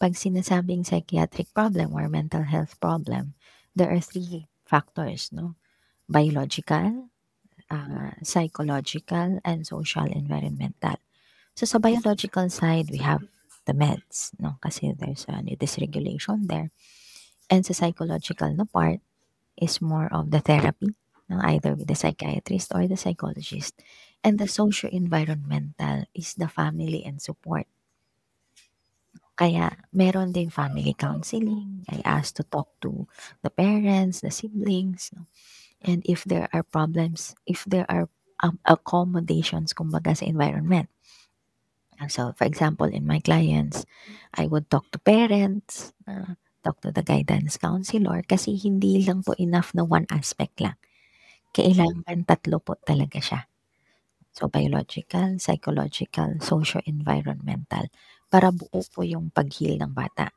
'Pag sinasabing psychiatric problem or mental health problem, there are three factors 'no, biological, psychological, and social environmental. So, sa biological side, we have the meds 'no, kasi there's a dysregulation there. And sa psychological na part is more of the therapy, no, either with the psychiatrist or the psychologist. And the socio-environmental is the family and support. Kaya meron din family counseling. I asked to talk to the parents, the siblings, no? And if there are problems, if there are accommodations kumbaga sa environment. So, for example, in my clients, I would talk to parents, talk to the guidance counselor kasi hindi lang po enough na one aspect lang. Kailangan tatlo po talaga siya. So, biological, psychological, socio-environmental para buo po yung pag-heal ng bata.